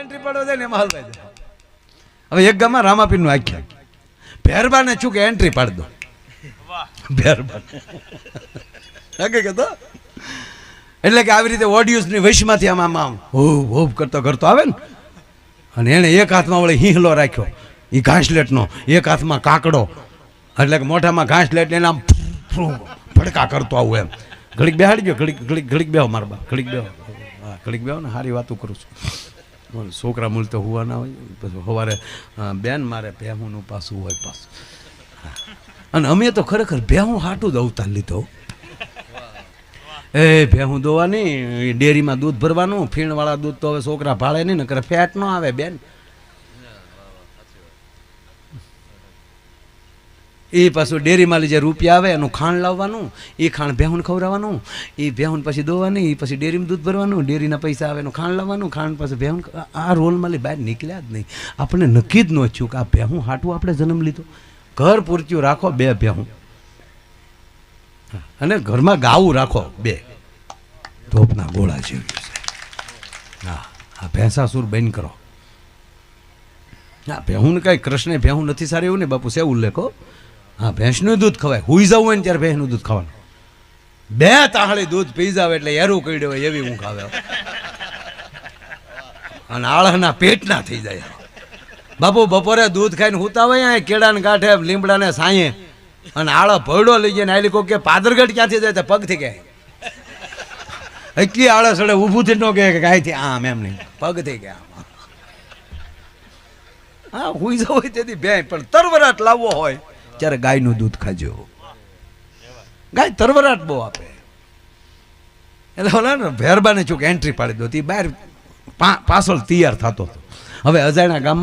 Entry પાડવા જાય ને એમાં હલવાઈ જાય. હવે એક ગામમાં રામાપીરનું આખ્યા ભેરબાને છું કે એન્ટ્રી પાડી દો. ભેરબાન એટલે કે આવી રીતે ઓડિયન્સની વૈશમાંથી આમ આમ હોપ કરતો કરતો આવે ને, અને એને એક હાથમાં વળી હિંહલો રાખ્યો એ ઘાસલેટનો, એક હાથમાં કાકડો, એટલે કે મોઢામાં ઘાસલેટ એને આમ ફડકા કરતો આવું એમ. ઘડીક બેહાડી ગયો, ઘડીક બેહો મારા બા, ઘડીક બેહો, હા ઘડીક બેહો ને સારી વાતું કરું છું. છોકરા મૂળ તો હુવા ના હોય, પછી સવારે બેન મારે ભેહુંનું પાછું હોય પાછું. અને અમે તો ખરેખર ભેહું હાટું જ અવતાર લીધો. એ ભેહું દોવાની, ડેરીમાં દૂધ ભરવાનું, ફીણવાળા દૂધ તો હવે છોકરા ભાળે નહીં, નકર ફેટ ન આવે બેન. એ પાછું ડેરીમાં જે રૂપિયા આવે એનું ખાંડ લાવવાનું, એ ખાંડ ભેહુંને ખવડાવવાનું, એ ભેહુંને પછી દોવાની, એ પછી ડેરીમાં દૂધ ભરવાનું, ડેરીના પૈસા આવે એનું ખાંડ લાવવાનું, ખાંડ પાછું ભેહું. આ રોલમાં બહાર નીકળ્યા જ નહીં. આપણે નક્કી જ ન થયું કે આ ભેહું હાટું આપણે જન્મ લીધો. ઘર પૂરતું રાખો 2 ભેહું, અને ઘરમાં ગાવું રાખો 2 ધોપના ગોળા જેવી. હા, આ ભેંસાસુર બંધ કરો. હા, ભેહું ને કાંઈ કૃષ્ણે ભેહું નથી સારી એવું ને બાપુ, સેવું લેખો. હા, ભેંસનું દૂધ ખવાય, હુઈ જવું હોય ને ત્યારે ભેંસનું દૂધ ખાવાનું. 2 તાહળી દૂધ પી જાવ એટલે એરું કઈડ્યો હોય એવી ઊંઘ આવે, અને આળહના પેટના થઈ જાય. બાપુ બપોરે દૂધ ખાઈને હુતા હોય કેળાને કાંઠે, લીમડાને સાંયે, અને આળો ભયડો લઈ જાય ને આલી કોક કે પાદરગઢ ક્યાંથી જાય પગથી કહે, એટલી આળસ સડે ઊભું થી ન કહે કે કાંઈથી આમ એમ નહીં, પગથી કે આમ. હા, હુઈ જવું હોય તેથી ભેં, પણ તરવરાટ લાવવો હોય ત્યારે ગાયનું દૂધ ખાજો. ગાય તરવરાટ બહુ આપે. એટલે ઓલા ને ભેરબાને ચૂક એન્ટ્રી પાડી દો, તે બહાર પાછળ તૈયાર થતો હતો. હવે અજાણ્યા ગામમાં